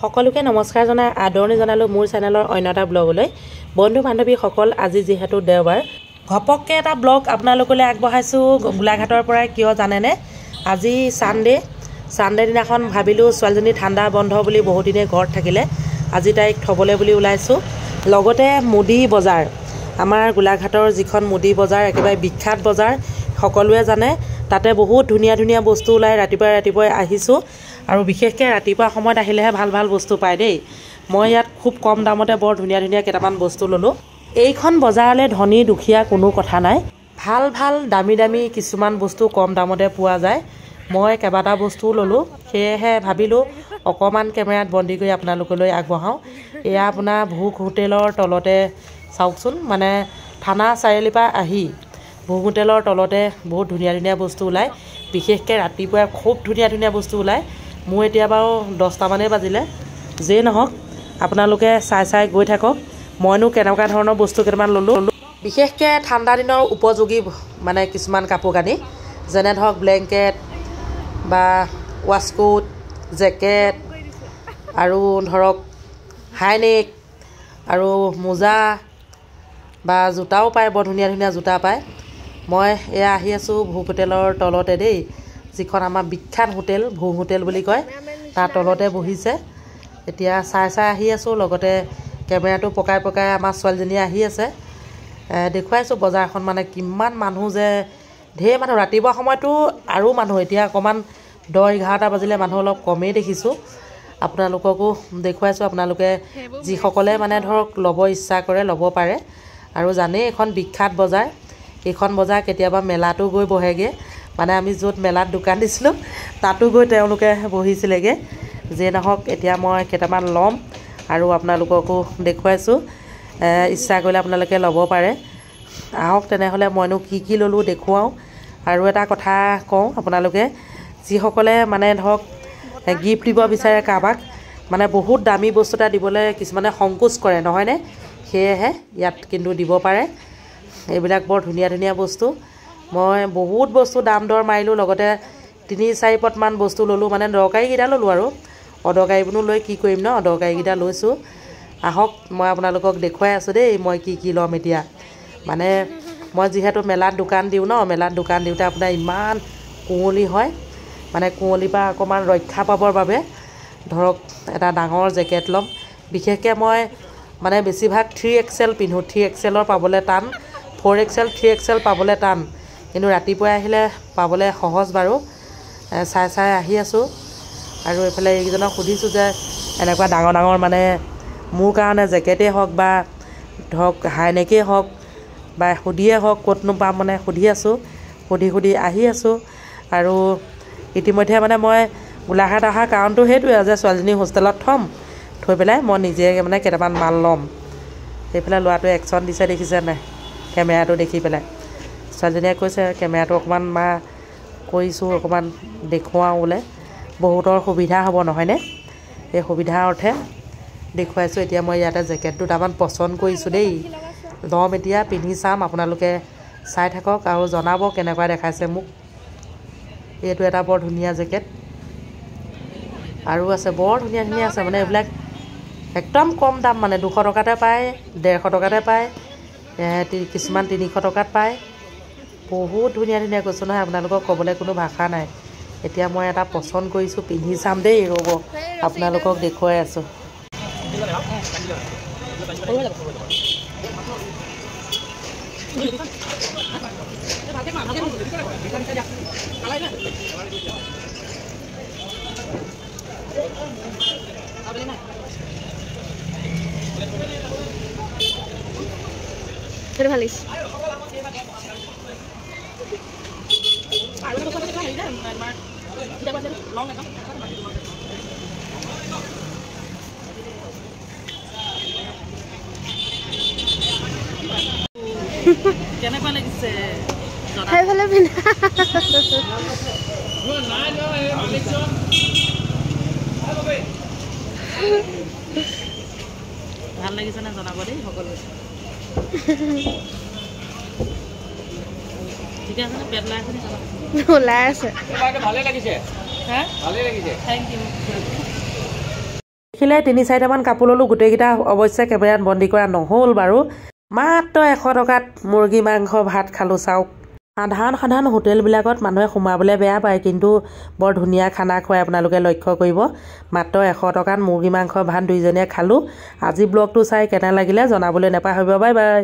সকলোকে নমস্কাৰ জনাই আদৰণি জনালো মোৰ চেনেলৰ অন্য এটা ব্লগলৈ। বন্ধু বান্ধৱীসকল, আজি যিহেতু দেওবাৰ, ঘপককৈ এটা ব্লগ আপোনালোকলৈ আগবঢ়াইছোঁ গোলাঘাটৰ পৰাই। কিয় জানেনে, আজি ছানডে দিনাখন ভাবিলোঁ ছোৱালীজনী ঠাণ্ডা বন্ধ বুলি বহুদিনে ঘৰত থাকিলে, আজি তাইক থ'বলৈ বুলি ওলাইছোঁ। লগতে মুদি বজাৰ, আমাৰ গোলাঘাটৰ যিখন মুদি বজাৰ একেবাৰে বিখ্যাত বজাৰ, সকলোৱে জানে। তাতে বহুত ধুনীয়া ধুনীয়া বস্তু ওলায়। ৰাতিপুৱাই আহিছোঁ, আৰু বিশেষকৈ ৰাতিপুৱা সময়ত আহিলেহে ভাল ভাল বস্তু পায় দেই। মই ইয়াত খুব কম দামতে বৰ ধুনীয়া ধুনীয়া কেইটামান বস্তু ল'লোঁ। এইখন বজাৰলৈ ধনী দুখীয়া কোনো কথা নাই, ভাল ভাল দামী দামী কিছুমান বস্তু কম দামতে পোৱা যায়। মই কেইবাটা বস্তুও ল'লোঁ, সেয়েহে ভাবিলোঁ অকণমান কেমেৰাত বন্দী কৰি আপোনালোকলৈ আগবঢ়াওঁ। এয়া আপোনাৰ ভোগ হোটেলৰ তলতে চাওকচোন, মানে থানা চাৰিআলিৰ পৰা আহি ভোগ হোটেলৰ তলতে বহুত ধুনীয়া ধুনীয়া বস্তু ওলায়। বিশেষকৈ ৰাতিপুৱাই খুব ধুনীয়া ধুনীয়া বস্তু ওলায়। মোৰ এতিয়া বাৰু 10টামানেই বাজিলে। যেই নহওক আপোনালোকে চাই গৈ থাকক, মইনো কেনেকুৱা ধৰণৰ বস্তু কেইটামান ল'লোঁ। বিশেষকৈ ঠাণ্ডা দিনৰ উপযোগী মানে কিছুমান কাপোৰ কানি, যেনে ধৰক ব্লেংকেট বা ৱাছকোট, জেকেট, আৰু ধৰক হাইনেক, আৰু মোজা বা জোতাও পায়, বৰ ধুনীয়া ধুনীয়া জোতা পায়। মই এয়া আহি আছোঁ ভোগ হোটেলৰ তলতে দেই, যিখন আমাৰ বিখ্যাত হোটেল ভোগ হোটেল বুলি কয়, তাৰ তলতে বহিছে। এতিয়া চাই আহি আছোঁ, লগতে কেমেৰাটো পকাই আমাৰ ছোৱালীজনী আহি আছে। দেখুৱাইছোঁ বজাৰখন, মানে কিমান মানুহ যে, ঢেৰ মানুহ। ৰাতিপুৱা সময়তো আৰু মানুহ, এতিয়া অকণমান 10-11টা বাজিলে মানুহ অলপ কমেই দেখিছোঁ। আপোনালোককো দেখুৱাইছোঁ, আপোনালোকে যিসকলে মানে ধৰক ল'ব ইচ্ছা কৰে ল'ব পাৰে। আৰু জানেই এইখন বিখ্যাত বজাৰ, এইখন বজাৰ কেতিয়াবা মেলাতো গৈ বহেগৈ, মানে আমি য'ত মেলাত দোকান দিছিলোঁ তাতো গৈ তেওঁলোকে বহিছিলেগৈ। যিয়ে নহওক এতিয়া মই কেইটামান ল'ম আৰু আপোনালোককো দেখুৱাইছোঁ, ইচ্ছা কৰিলে আপোনালোকে ল'ব পাৰে। আহক তেনেহ'লে মইনো কি ল'লোঁ দেখুৱাওঁ। আৰু এটা কথা কওঁ, আপোনালোকে যিসকলে মানে ধৰক গিফ্ট দিব বিচাৰে কাৰোবাক, মানে বহুত দামী বস্তু এটা দিবলৈ কিছুমানে সংকোচ কৰে নহয়নে, সেয়েহে ইয়াত কিন্তু দিব পাৰে। এইবিলাক বৰ ধুনীয়া ধুনীয়া বস্তু। মই বহুত বস্তু দাম দৰ মাৰিলোঁ, লগতে 3-4 পটমান বস্তু ল'লোঁ, মানে দৰকাৰীকেইটা ল'লোঁ আৰু অদৰকাৰীবোৰনো লৈ কি কৰিম ন, দৰকাৰীকেইটা লৈছোঁ। আহক মই আপোনালোকক দেখুৱাই আছোঁ দেই মই কি ল'ম এতিয়া। মানে মই যিহেতু মেলাত দোকান দিওঁ ন, মেলাত দোকান দিওঁতে আপোনাৰ ইমান কুঁৱলী হয়, মানে কুঁৱলীৰ পৰা অকণমান ৰক্ষা পাবৰ বাবে ধৰক এটা ডাঙৰ জেকেট ল'ম। বিশেষকৈ মই মানে বেছিভাগ 3XL পিন্ধোঁ, 3XLৰ পাবলৈ টান, 4XL 3XL পাবলৈ টান, কিন্তু ৰাতিপুৱাই আহিলে পাবলৈ সহজ বাৰু। চাই আহি আছোঁ। আৰু এইফালে এইকেইজনক সুধিছোঁ যে এনেকুৱা ডাঙৰ মানে মোৰ কাৰণে জেকেটেই হওক বা ধৰক হাইনেকেই হওক বা সুধিয়ে হওক, ক'তনো পাম মানে সুধি আছোঁ, সুধি আহি আছোঁ। আৰু ইতিমধ্যে মানে মই গোলাঘাট অহাৰ কাৰণটো সেইটোৱে যে ছোৱালীজনী হোষ্টেলত থৈ পেলাই মই নিজে মানে কেইটামান মাল ল'ম। সেইফালে ল'ৰাটোৱে একশ্যন দিছে দেখিছে নাই, কেমেৰাটো দেখি পেলাই। ছোৱালীজনীয়ে কৈছে কেমেৰাটো অকণমান কৰিছোঁ, অকণমান দেখুৱাওঁ বোলে, বহুতৰ সুবিধা হ'ব নহয়নে, সেই সুবিধাৰ অৰ্থে দেখুৱাইছোঁ। এতিয়া মই ইয়াতে জেকেট দুটামান পচন্দ কৰিছোঁ দেই, ল'ম এতিয়া, পিন্ধি চাম। আপোনালোকে চাই থাকক আৰু জনাব কেনেকুৱা দেখাইছে মোক। এইটো এটা বৰ ধুনীয়া জেকেট, আৰু আছে বৰ ধুনীয়া ধুনীয়া আছে, মানে এইবিলাক একদম কম দাম, মানে 200 টকাতে পায়, 150 টকাতে পায়, কিছুমান 300 টকাত পায়। বহুত ধুনীয়া ধুনীয়া কৈছোঁ নহয়, আপোনালোকক ক'বলৈ কোনো ভাষা নাই। এতিয়া মই এটা পচন্দ কৰিছোঁ, পিন্ধি চাম দেই, ৰ'ব আপোনালোকক দেখুৱাই আছোঁ। কেনেকুৱা লাগিছে সেইফালে ভাল লাগিছে নে জনাব দেই সকলোৱে। ঠিক আছে নে, পেট ওলাই আছে, ভালে লাগিছে, হ্যাঁ ভালে লাগিছে, থ্যাংক ইউ। দেখিলে 3-4টামান কাপোৰ ল'লোঁ গোটেইকেইটা অৱশ্যে কেমেৰাত বন্দী কৰা নহ'ল বাৰু মাত্ৰ 100 টকাত মুৰ্গী মাংস ভাত খালোঁ চাওক সাধাৰণ হোটেলবিলাকত মানুহে সোমাবলৈ বেয়া পায় কিন্তু বৰ ধুনীয়া খানা খুৱাই আপোনালোকে লক্ষ্য কৰিব মাত্ৰ 100 টকাত মুৰ্গী মাংস ভাত দুইজনীয়ে খালোঁ আজি ব্লগটো চাই কেনে লাগিলে জনাবলৈ নাপাহৰিব বাই বাই